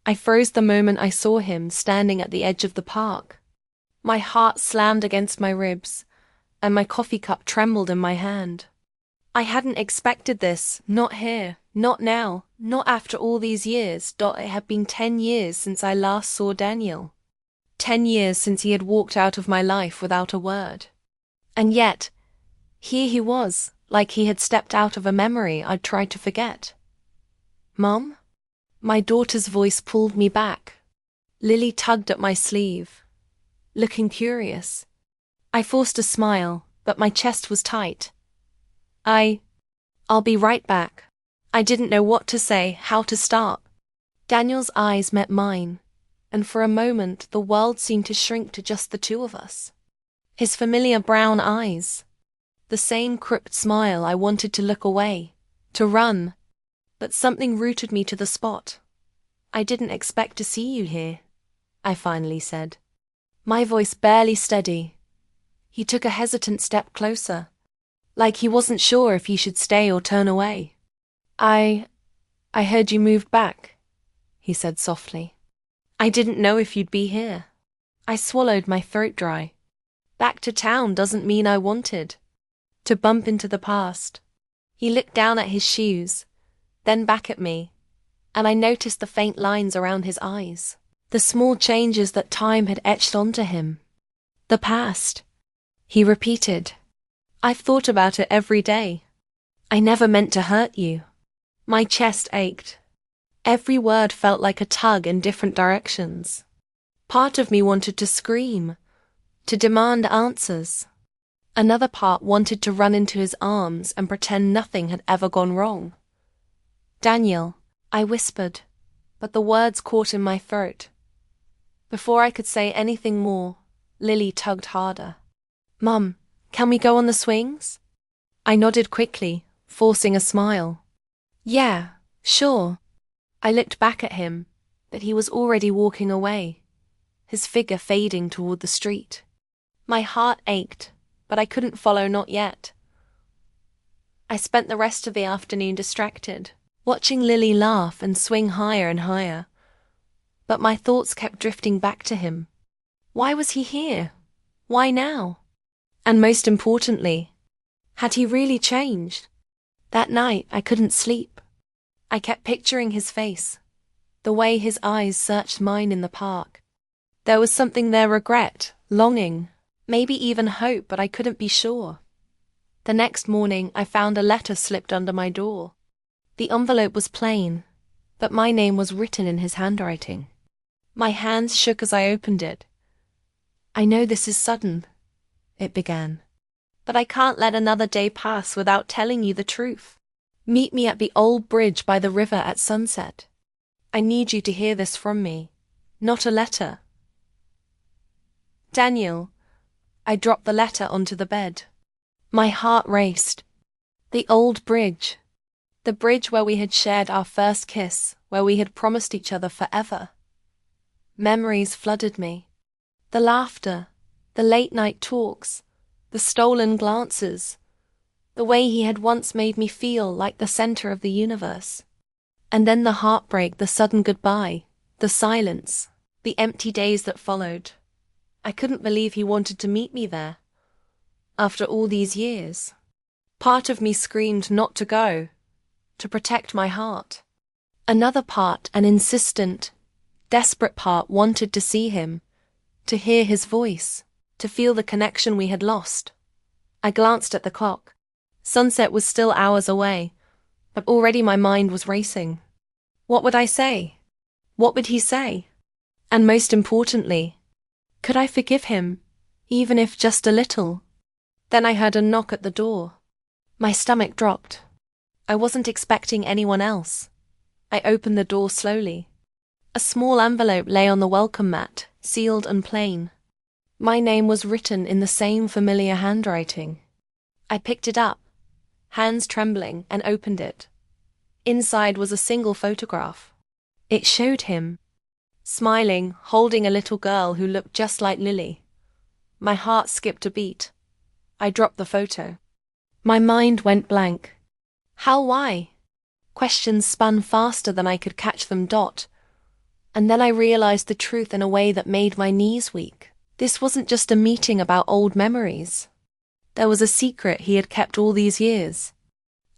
I froze the moment I saw him standing at the edge of the park. My heart slammed against my ribs, and my coffee cup trembled in my hand. I hadn't expected this, not here, not now, not after all these years. It had been 10 years since I last saw Daniel. 10 years since he had walked out of my life without a word. And yet, here he was, like he had stepped out of a memory I'd tried to forget. "Mom?" My daughter's voice pulled me back. Lily tugged at my sleeve, looking curious. I forced a smile, but my chest was tight. I'll be right back. I didn't know what to say, how to start. Daniel's eyes met mine, and for a moment the world seemed to shrink to just the two of us. His familiar brown eyes, the same crooked smile. I wanted to look away, to run, but something rooted me to the spot. "I didn't expect to see you here," I finally said, my voice barely steady. He took a hesitant step closer, like he wasn't sure if he should stay or turn away. I heard you moved back," he said softly. "I didn't know if you'd be here." I swallowed, my throat dry. Back to town doesn't mean I wanted to bump into the past. He looked down at his shoes, then back at me, and I noticed the faint lines around his eyes, the small changes that time had etched onto him. "The past," he repeated. "I've thought about it every day. I never meant to hurt you." My chest ached. Every word felt like a tug in different directions. Part of me wanted to scream, to demand answers. Another part wanted to run into his arms and pretend nothing had ever gone wrong. "Daniel," I whispered, but the words caught in my throat. Before I could say anything more, Lily tugged harder. "Mum, can we go on the swings?" I nodded quickly, forcing a smile. "Yeah, sure." I looked back at him, but he was already walking away, his figure fading toward the street. My heart ached, but I couldn't follow, not yet. I spent the rest of the afternoon distracted, watching Lily laugh and swing higher and higher. But my thoughts kept drifting back to him. Why was he here? Why now? And most importantly, had he really changed? That night I couldn't sleep. I kept picturing his face, the way his eyes searched mine in the park. There was something there, regret, longing, maybe even hope, but I couldn't be sure. The next morning I found a letter slipped under my door. The envelope was plain, but my name was written in his handwriting. My hands shook as I opened it. "I know this is sudden," it began, "but I can't let another day pass without telling you the truth. Meet me at the old bridge by the river at sunset. I need you to hear this from me, not a letter. Daniel." I dropped the letter onto the bed. My heart raced. The old bridge. The bridge where we had shared our first kiss, where we had promised each other forever. Memories flooded me. The laughter, the late-night talks, the stolen glances, the way he had once made me feel like the center of the universe. And then the heartbreak, the sudden goodbye, the silence, the empty days that followed. I couldn't believe he wanted to meet me there. After all these years. Part of me screamed not to go, to protect my heart. Another part, an insistent, desperate part, wanted to see him, to hear his voice, to feel the connection we had lost. I glanced at the clock. Sunset was still hours away, but already my mind was racing. What would I say? What would he say? And most importantly, could I forgive him, even if just a little? Then I heard a knock at the door. My stomach dropped. I wasn't expecting anyone else. I opened the door slowly. A small envelope lay on the welcome mat, sealed and plain. My name was written in the same familiar handwriting. I picked it up, hands trembling, and opened it. Inside was a single photograph. It showed him, smiling, holding a little girl who looked just like Lily. My heart skipped a beat. I dropped the photo. My mind went blank. How? Why? Questions spun faster than I could catch them. And then I realized the truth in a way that made my knees weak. This wasn't just a meeting about old memories. There was a secret he had kept all these years.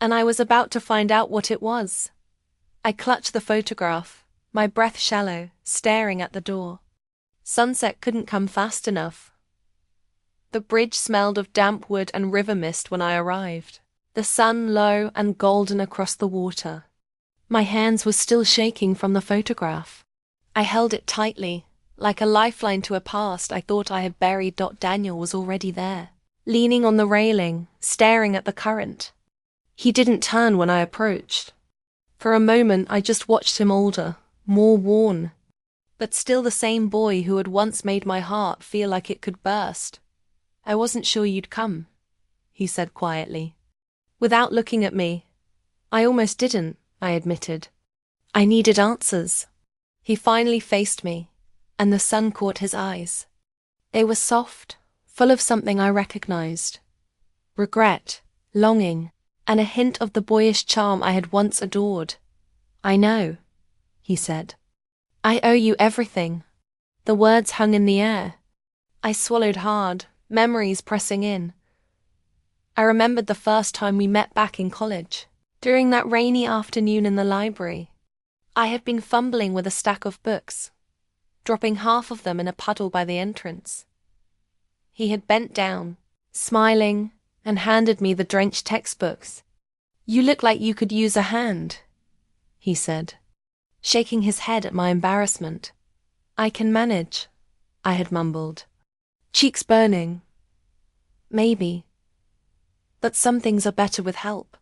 And I was about to find out what it was. I clutched the photograph, my breath shallow, staring at the door. Sunset couldn't come fast enough. The bridge smelled of damp wood and river mist when I arrived. The sun low and golden across the water. My hands were still shaking from the photograph. I held it tightly, like a lifeline to a past I thought I had buried. Daniel was already there, leaning on the railing, staring at the current. He didn't turn when I approached. For a moment I just watched him older, more worn, but still the same boy who had once made my heart feel like it could burst. "I wasn't sure you'd come," he said quietly. Without looking at me. "I almost didn't," I admitted. "I needed answers." He finally faced me, and the sun caught his eyes. They were soft, full of something I recognized. Regret, longing, and a hint of the boyish charm I had once adored. "I know," he said. "I owe you everything." The words hung in the air. I swallowed hard, memories pressing in. I remembered the first time we met back in college. During that rainy afternoon in the library, I had been fumbling with a stack of books, dropping half of them in a puddle by the entrance. He had bent down, smiling, and handed me the drenched textbooks. "You look like you could use a hand," he said, shaking his head at my embarrassment. "I can manage," I had mumbled, cheeks burning. "Maybe. But some things are better with help."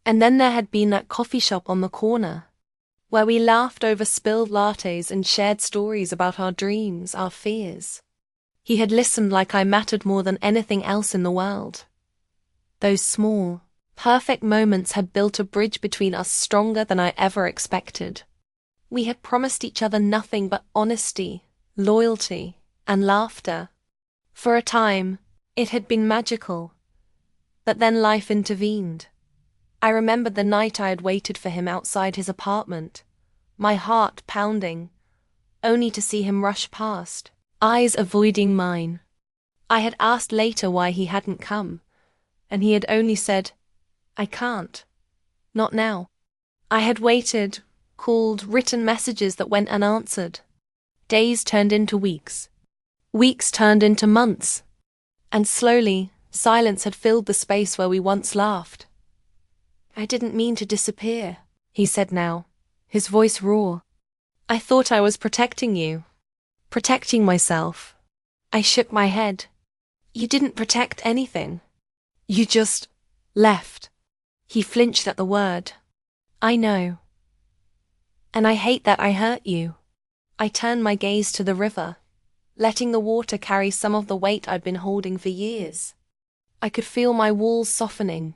And then there had been that coffee shop on the corner, where we laughed over spilled lattes and shared stories about our dreams, our fears. He had listened like I mattered more than anything else in the world. Those small, perfect moments had built a bridge between us stronger than I ever expected. We had promised each other nothing but honesty, loyalty, and laughter. For a time, it had been magical. But then life intervened. I remembered the night I had waited for him outside his apartment, my heart pounding, only to see him rush past, eyes avoiding mine. I had asked later why he hadn't come, and he had only said, "I can't. Not now." I had waited, called, written messages that went unanswered. Days turned into weeks. Weeks turned into months. And slowly, silence had filled the space where we once laughed. "I didn't mean to disappear," he said now, his voice raw. "I thought I was protecting you. Protecting myself." I shook my head. "You didn't protect anything. You just left." He flinched at the word. "I know. And I hate that I hurt you." I turned my gaze to the river, letting the water carry some of the weight I'd been holding for years. I could feel my walls softening,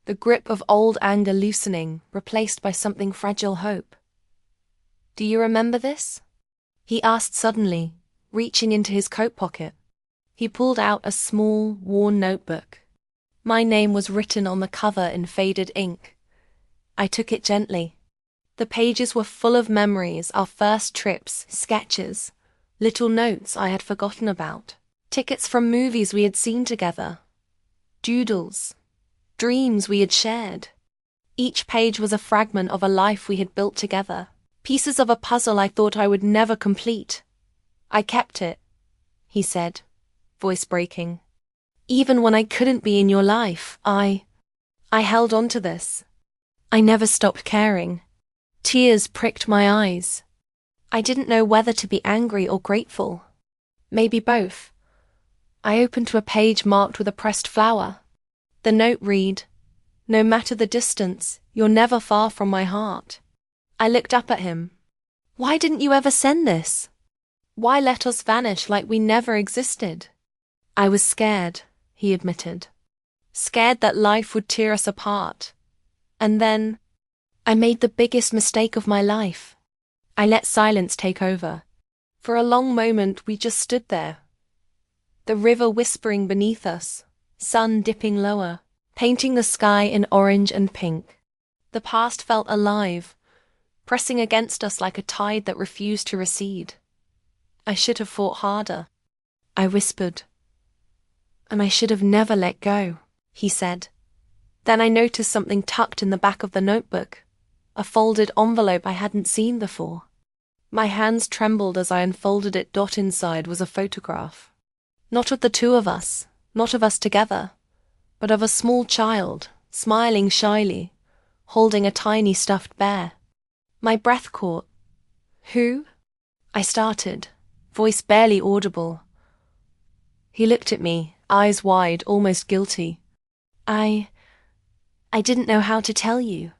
the grip of old anger loosening, replaced by something fragile hope. "Do you remember this?" he asked suddenly, reaching into his coat pocket. He pulled out a small, worn notebook. My name was written on the cover in faded ink. I took it gently. The pages were full of memories, our first trips, sketches, little notes I had forgotten about, tickets from movies we had seen together, doodles, dreams we had shared. Each page was a fragment of a life we had built together, pieces of a puzzle I thought I would never complete. "I kept it," he said, voice breaking. "Even when I couldn't be in your life, I held on to this. I never stopped caring." Tears pricked my eyes. I didn't know whether to be angry or grateful. Maybe both. I opened to a page marked with a pressed flower. The note read, "No matter the distance, you're never far from my heart." I looked up at him. "Why didn't you ever send this? Why let us vanish like we never existed?" "I was scared," he admitted. "Scared that life would tear us apart. And then I made the biggest mistake of my life." I let silence take over. For a long moment we just stood there. The river whispering beneath us, sun dipping lower, painting the sky in orange and pink. The past felt alive, pressing against us like a tide that refused to recede. I should have fought harder, I whispered. And I should have never let go, he said. Then I noticed something tucked in the back of the notebook, a folded envelope I hadn't seen before. My hands trembled as I unfolded it. Inside was a photograph. Not of the two of us, not of us together, but of a small child, smiling shyly, holding a tiny stuffed bear. My breath caught. Who? I started, voice barely audible. He looked at me, eyes wide, almost guilty. I didn't know how to tell you.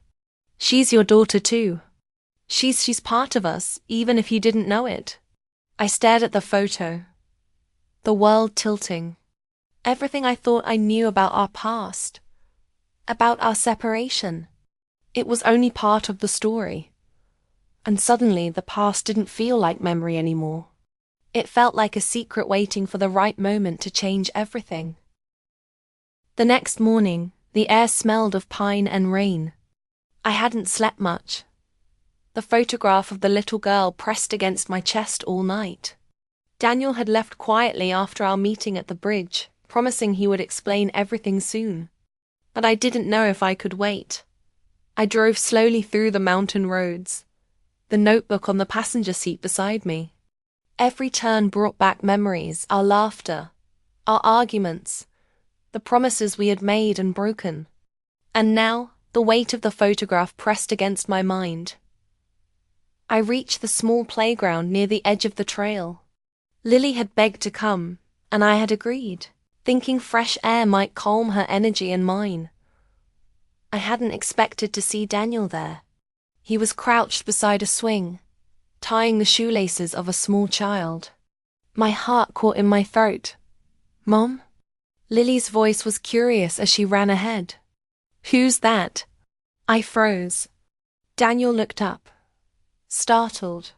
She's your daughter too. She's part of us, even if you didn't know it. I stared at the photo, the world tilting. Everything I thought I knew about our past, about our separation. It was only part of the story. And suddenly the past didn't feel like memory anymore. It felt like a secret waiting for the right moment to change everything. The next morning, the air smelled of pine and rain. I hadn't slept much. The photograph of the little girl pressed against my chest all night. Daniel had left quietly after our meeting at the bridge, promising he would explain everything soon. But I didn't know if I could wait. I drove slowly through the mountain roads, the notebook on the passenger seat beside me. Every turn brought back memories, our laughter, our arguments, the promises we had made and broken. And now, the weight of the photograph pressed against my mind. I reached the small playground near the edge of the trail. Lily had begged to come, and I had agreed, thinking fresh air might calm her energy and mine. I hadn't expected to see Daniel there. He was crouched beside a swing, tying the shoelaces of a small child. My heart caught in my throat. Mom? Lily's voice was curious as she ran ahead. Who's that? I froze. Daniel looked up, startled.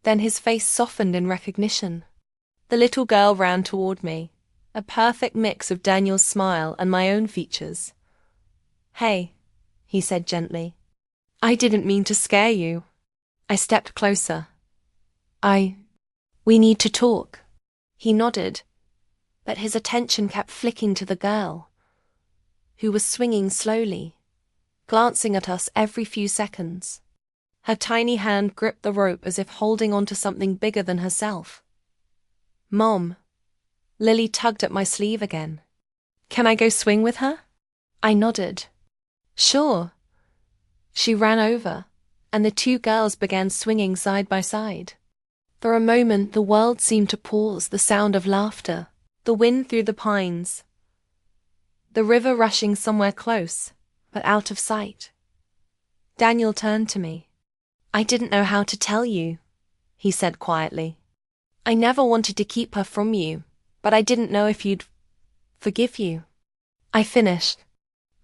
Then his face softened in recognition. The little girl ran toward me, a perfect mix of Daniel's smile and my own features. Hey, he said gently. I didn't mean to scare you. I stepped closer. We need to talk. He nodded, but his attention kept flicking to the girl, who was swinging slowly, glancing at us every few seconds. Her tiny hand gripped the rope as if holding on to something bigger than herself. Mom. Lily tugged at my sleeve again. Can I go swing with her? I nodded. Sure. She ran over, and the two girls began swinging side by side. For a moment the world seemed to pause, the sound of laughter, the wind through the pines, the river rushing somewhere close, but out of sight. Daniel turned to me. I didn't know how to tell you, he said quietly. I never wanted to keep her from you, but I didn't know if you'd forgive you. I finished.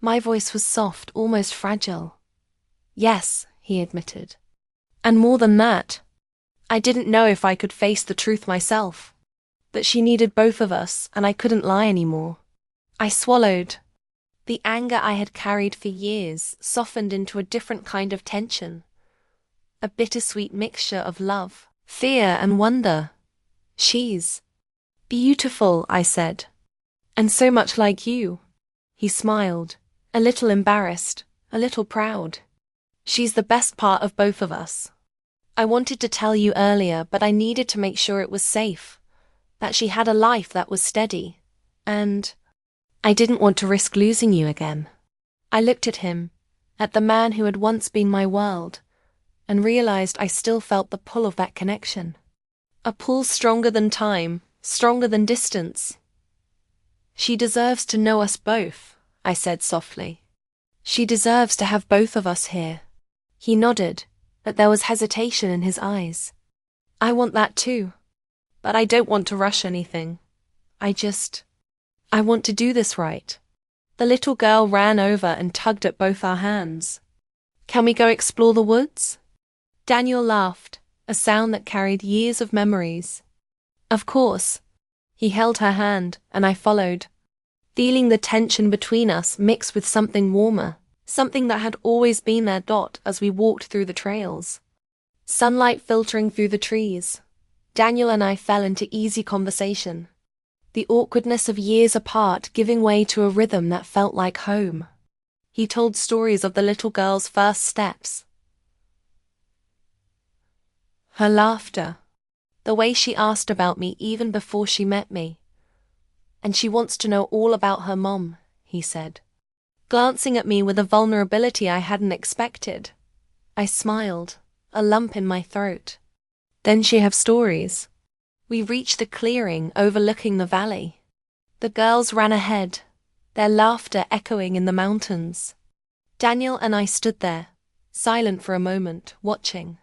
My voice was soft, almost fragile. Yes, he admitted. And more than that, I didn't know if I could face the truth myself. That she needed both of us, and I couldn't lie anymore. I swallowed. The anger I had carried for years softened into a different kind of tension. A bittersweet mixture of love, fear, and wonder. She's beautiful, I said. And so much like you. He smiled, a little embarrassed, a little proud. She's the best part of both of us. I wanted to tell you earlier, but I needed to make sure it was safe, that she had a life that was steady, and I didn't want to risk losing you again. I looked at him, at the man who had once been my world, and realized I still felt the pull of that connection. A pull stronger than time, stronger than distance. She deserves to know us both, I said softly. She deserves to have both of us here. He nodded, but there was hesitation in his eyes. I want that too, but I don't want to rush anything. I want to do this right. The little girl ran over and tugged at both our hands. Can we go explore the woods? Daniel laughed, a sound that carried years of memories. Of course. He held her hand, and I followed, feeling the tension between us mix with something warmer, something that had always been there. As we walked through the trails, sunlight filtering through the trees, Daniel and I fell into easy conversation, the awkwardness of years apart giving way to a rhythm that felt like home. He told stories of the little girl's first steps, her laughter, the way she asked about me even before she met me. And she wants to know all about her mom, he said, glancing at me with a vulnerability I hadn't expected. I smiled, a lump in my throat. Then she have stories. We reached the clearing overlooking the valley. The girls ran ahead, their laughter echoing in the mountains. Daniel and I stood there, silent for a moment, watching.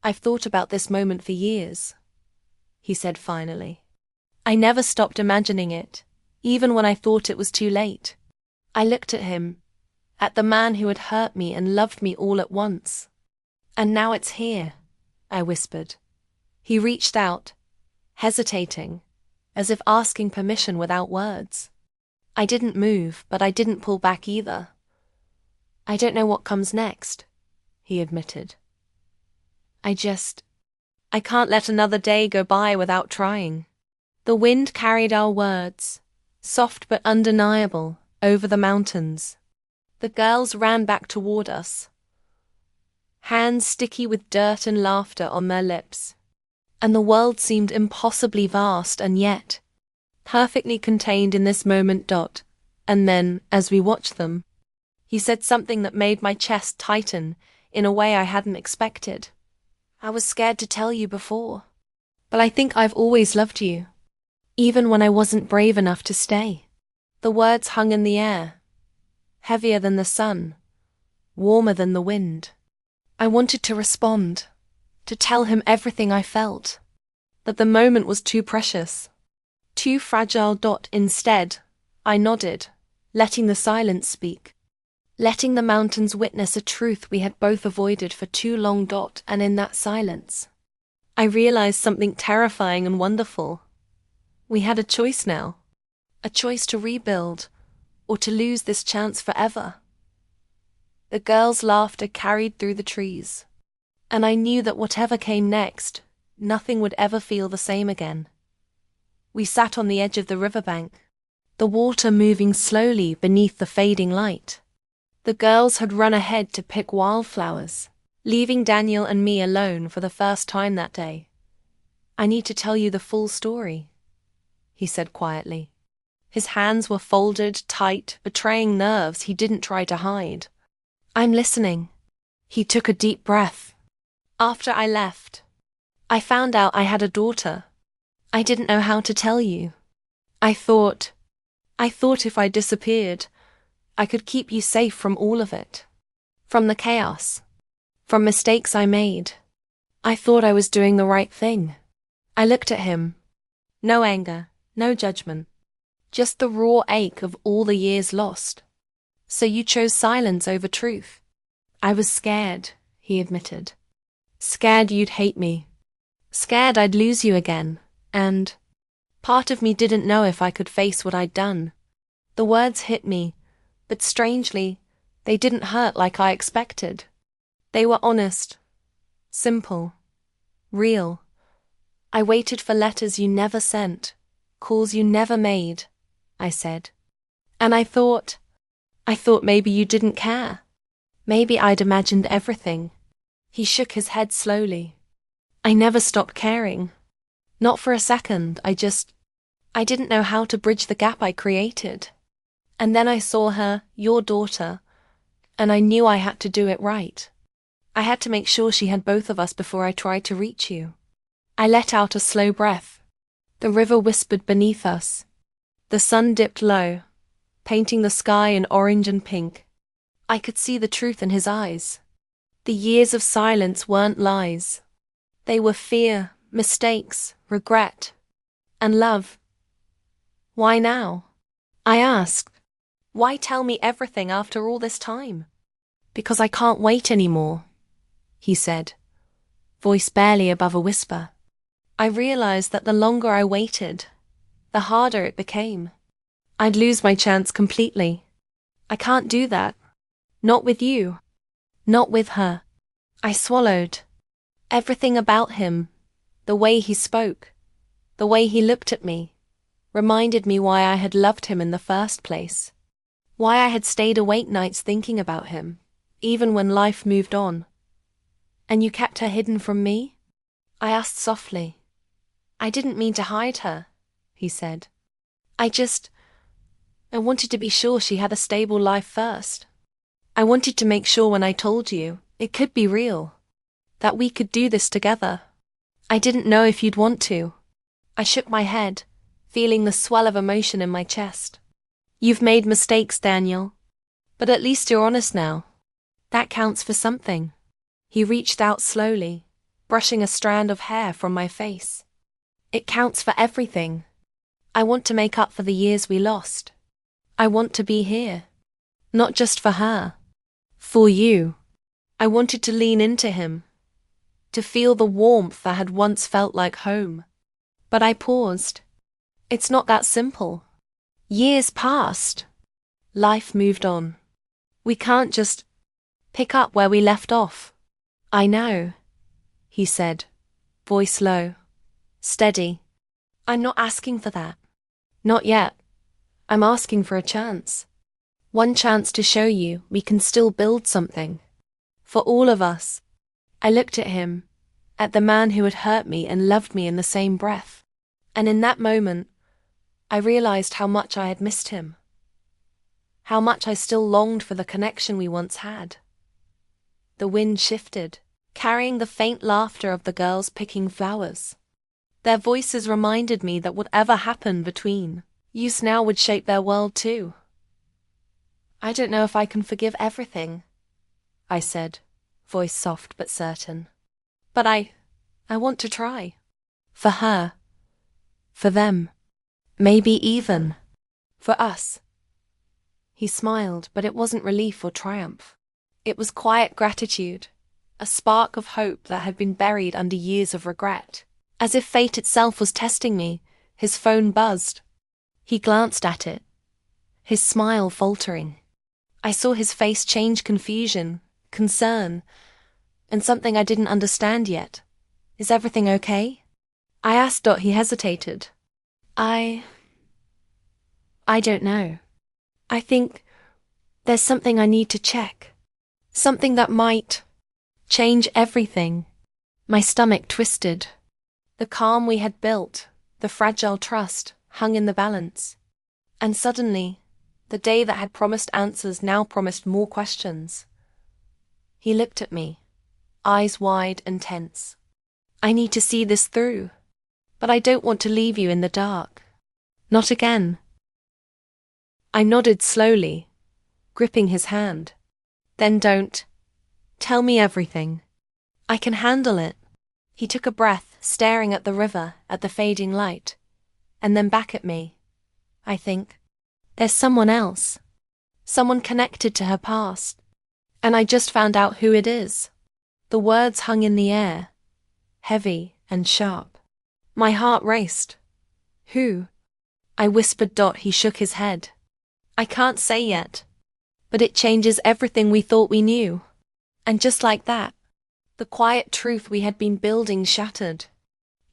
I've thought about this moment for years, he said finally. I never stopped imagining it, even when I thought it was too late. I looked at him, at the man who had hurt me and loved me all at once. And now it's here, I whispered. He reached out, hesitating, as if asking permission without words. I didn't move, but I didn't pull back either. I don't know what comes next, he admitted. I can't let another day go by without trying. The wind carried our words, soft but undeniable, over the mountains. The girls ran back toward us, hands sticky with dirt and laughter on their lips. And the world seemed impossibly vast and yet perfectly contained in this moment. And then, as we watched them, he said something that made my chest tighten in a way I hadn't expected. I was scared to tell you before, but I think I've always loved you, even when I wasn't brave enough to stay. The words hung in the air, heavier than the sun, warmer than the wind. I wanted to respond, to tell him everything I felt, that the moment was too precious, too fragile. Instead, I nodded, letting the silence speak, letting the mountains witness a truth we had both avoided for too long. And in that silence, I realized something terrifying and wonderful. We had a choice now, a choice to rebuild or to lose this chance forever. The girls' laughter carried through the trees, and I knew that whatever came next, nothing would ever feel the same again. We sat on the edge of the riverbank, the water moving slowly beneath the fading light. The girls had run ahead to pick wildflowers, leaving Daniel and me alone for the first time that day. I need to tell you the full story, he said quietly. His hands were folded tight, betraying nerves he didn't try to hide. I'm listening. He took a deep breath. After I left, I found out I had a daughter. I didn't know how to tell you. I thought if I disappeared, I could keep you safe from all of it. From the chaos. From mistakes I made. I thought I was doing the right thing. I looked at him. No anger, no judgment. Just the raw ache of all the years lost. So you chose silence over truth. I was scared, he admitted. Scared you'd hate me. Scared I'd lose you again. And part of me didn't know if I could face what I'd done. The words hit me, but strangely, they didn't hurt like I expected. They were honest, simple, real. I waited for letters you never sent, calls you never made, I said. And I thought maybe you didn't care. Maybe I'd imagined everything. He shook his head slowly. I never stopped caring. Not for a second. I didn't know how to bridge the gap I created. And then I saw her, your daughter, and I knew I had to do it right. I had to make sure she had both of us before I tried to reach you. I let out a slow breath. The river whispered beneath us. The sun dipped low, painting the sky in orange and pink. I could see the truth in his eyes. The years of silence weren't lies. They were fear, mistakes, regret, and love. Why now? I asked. Why tell me everything after all this time? Because I can't wait anymore, he said, voice barely above a whisper. I realized that the longer I waited, the harder it became. I'd lose my chance completely. I can't do that. Not with you. Not with her. I swallowed. Everything about him, the way he spoke, the way he looked at me, reminded me why I had loved him in the first place. Why I had stayed awake nights thinking about him, even when life moved on. And you kept her hidden from me? I asked softly. I didn't mean to hide her, he said. I wanted to be sure she had a stable life first. I wanted to make sure when I told you, it could be real. That we could do this together. I didn't know if you'd want to. I shook my head, feeling the swell of emotion in my chest. You've made mistakes, Daniel. But at least you're honest now. That counts for something. He reached out slowly, brushing a strand of hair from my face. It counts for everything. I want to make up for the years we lost. I want to be here. Not just for her. For you. I wanted to lean into him. To feel the warmth that had once felt like home. But I paused. It's not that simple. Years passed. Life moved on. We can't just pick up where we left off. I know, he said, voice low, steady. I'm not asking for that. Not yet. I'm asking for a chance. One chance to show you we can still build something. For all of us. I looked at him, at the man who had hurt me and loved me in the same breath. And in that moment, I realized how much I had missed him. How much I still longed for the connection we once had. The wind shifted, carrying the faint laughter of the girls picking flowers. Their voices reminded me that whatever happened between us now would shape their world too. I don't know if I can forgive everything, I said, voice soft but certain. But I want to try. For her. For them. Maybe even for us. He smiled, but it wasn't relief or triumph. It was quiet gratitude, a spark of hope that had been buried under years of regret. As if fate itself was testing me, his phone buzzed. He glanced at it, his smile faltering. I saw his face change confusion, concern, and something I didn't understand yet. Is everything okay? I asked. He hesitated. I don't know. I think there's something I need to check. Something that might change everything. My stomach twisted. The calm we had built, the fragile trust, hung in the balance. And suddenly, the day that had promised answers now promised more questions. He looked at me, eyes wide and tense. I need to see this through, but I don't want to leave you in the dark. Not again. I nodded slowly, gripping his hand. Then don't. Tell me everything. I can handle it. He took a breath, staring at the river, at the fading light, and then back at me. I think. There's someone else. Someone connected to her past. And I just found out who it is. The words hung in the air, heavy and sharp. My heart raced. Who? I whispered. He shook his head. I can't say yet. But it changes everything we thought we knew. And just like that, the quiet truth we had been building shattered,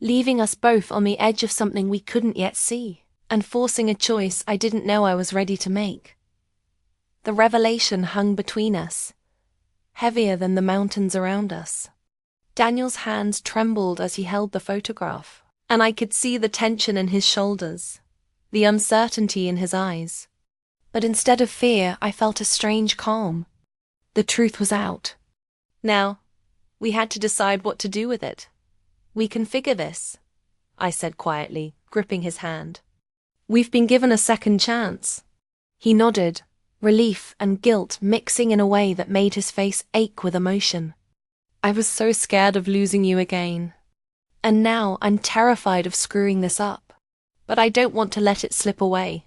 leaving us both on the edge of something we couldn't yet see, and forcing a choice I didn't know I was ready to make. The revelation hung between us, heavier than the mountains around us. Daniel's hands trembled as he held the photograph, and I could see the tension in his shoulders, the uncertainty in his eyes. But instead of fear, I felt a strange calm. The truth was out. Now, we had to decide what to do with it. We can figure this, I said quietly, gripping his hand. We've been given a second chance. He nodded, relief and guilt mixing in a way that made his face ache with emotion. I was so scared of losing you again. And now I'm terrified of screwing this up. But I don't want to let it slip away.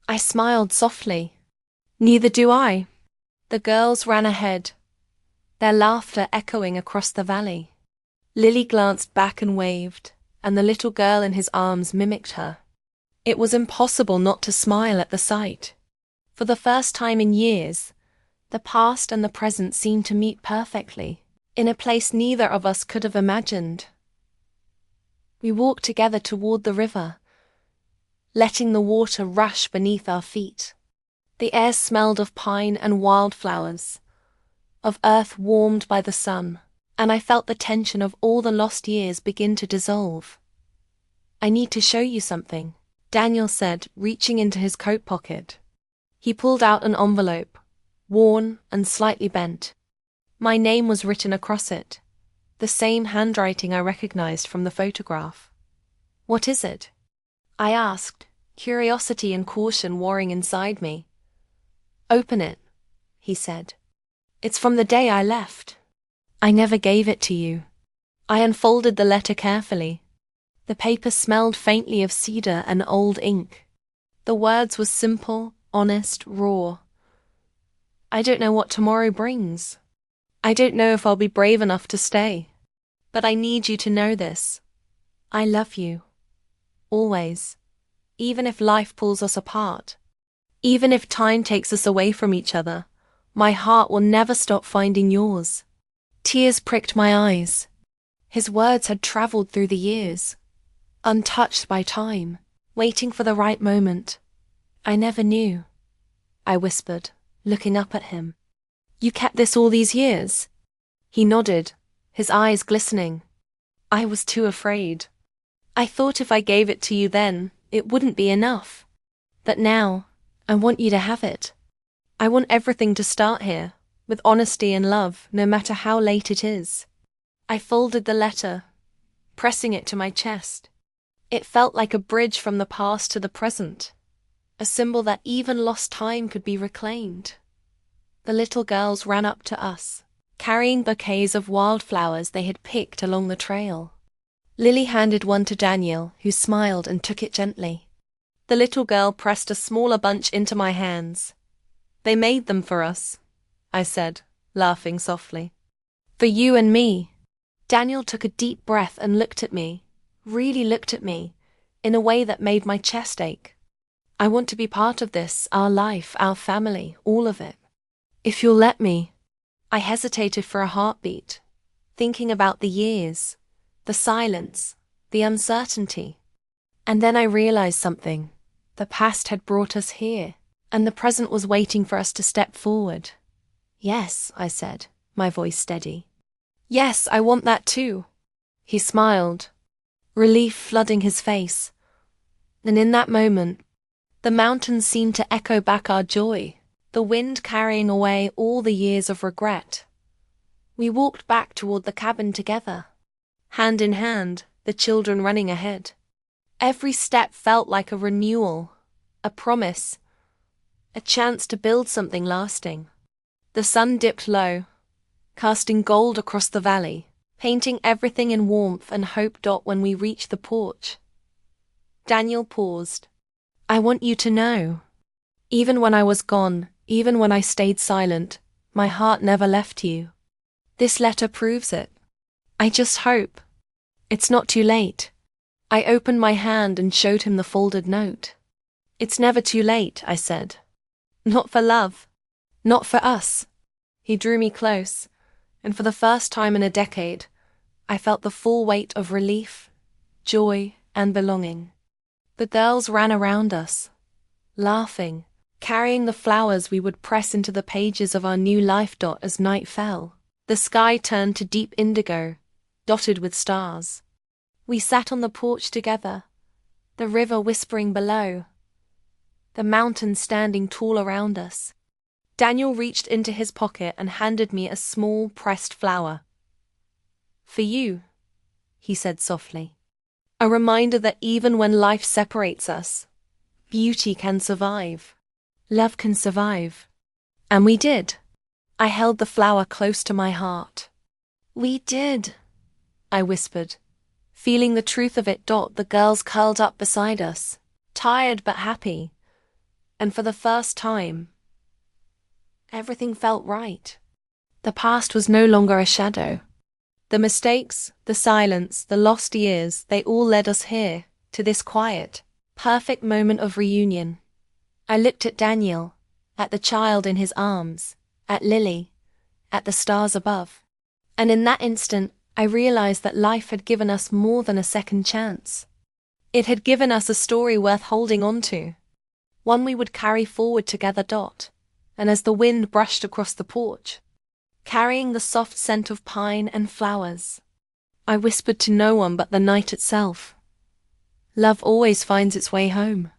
I smiled softly. Neither do I. The girls ran ahead, their laughter echoing across the valley. Lily glanced back and waved, and the little girl in his arms mimicked her. It was impossible not to smile at the sight. For the first time in years, The past and the present seemed to meet perfectly, in a place neither of us could have imagined. We walked together toward the river, letting the water rush beneath our feet. The air smelled of pine and wildflowers, of earth warmed by the sun, and I felt the tension of all the lost years begin to dissolve. "I need to show you something," Daniel said, reaching into his coat pocket. He pulled out an envelope, worn and slightly bent. My name was written across it, the same handwriting I recognized from the photograph. "What is it?" I asked, curiosity and caution warring inside me. "Open it," he said. "It's from the day I left. I never gave it to you." I unfolded the letter carefully. The paper smelled faintly of cedar and old ink. The words were simple, honest, raw. "I don't know what tomorrow brings. I don't know if I'll be brave enough to stay. But I need you to know this. I love you. Always. Even if life pulls us apart. Even if time takes us away from each other, my heart will never stop finding yours." Tears pricked my eyes. His words had traveled through the years, untouched by time, waiting for the right moment. "I never knew," I whispered, looking up at him. "You kept this all these years?" He nodded, his eyes glistening. "I was too afraid. I thought if I gave it to you then, it wouldn't be enough. But now, I want you to have it. I want everything to start here, with honesty and love, no matter how late it is." I folded the letter, pressing it to my chest. It felt like a bridge from the past to the present, a symbol that even lost time could be reclaimed. The little girls ran up to us, carrying bouquets of wildflowers they had picked along the trail. Lily handed one to Daniel, who smiled and took it gently. The little girl pressed a smaller bunch into my hands. "They made them for us," I said, laughing softly. "For you and me." Daniel took a deep breath and looked at me, really looked at me, in a way that made my chest ache. "I want to be part of this, our life, our family, all of it. If you'll let me." I hesitated for a heartbeat, thinking about the years, the silence, the uncertainty. And then I realized something. The past had brought us here, and the present was waiting for us to step forward. "Yes," I said, my voice steady. "Yes, I want that too." He smiled, relief flooding his face. And in that moment, the mountains seemed to echo back our joy, the wind carrying away all the years of regret. We walked back toward the cabin together, hand in hand, the children running ahead. Every step felt like a renewal, a promise, a chance to build something lasting. The sun dipped low, casting gold across the valley, painting everything in warmth and hope. When we reached the porch, Daniel paused. "I want you to know. Even when I was gone, even when I stayed silent, my heart never left you. This letter proves it. I just hope it's not too late." I opened my hand and showed him the folded note. "It's never too late," I said. "Not for love. Not for us." He drew me close, and for the first time in a decade, I felt the full weight of relief, joy, and belonging. The girls ran around us, laughing, carrying the flowers we would press into the pages of our new life. As night fell, the sky turned to deep indigo, dotted with stars. We sat on the porch together, the river whispering below, the mountains standing tall around us. Daniel reached into his pocket and handed me a small pressed flower. "For you," he said softly. "A reminder that even when life separates us, beauty can survive. Love can survive." And we did. I held the flower close to my heart. "We did," I whispered, feeling the truth of it. The girls curled up beside us, tired but happy. And for the first time, everything felt right. The past was no longer a shadow. The mistakes, the silence, the lost years, they all led us here, to this quiet, perfect moment of reunion. I looked at Daniel, at the child in his arms, at Lily, at the stars above. And in that instant, I realized that life had given us more than a second chance. It had given us a story worth holding on to, one we would carry forward together. And as the wind brushed across the porch, carrying the soft scent of pine and flowers, I whispered to no one but the night itself, love always finds its way home.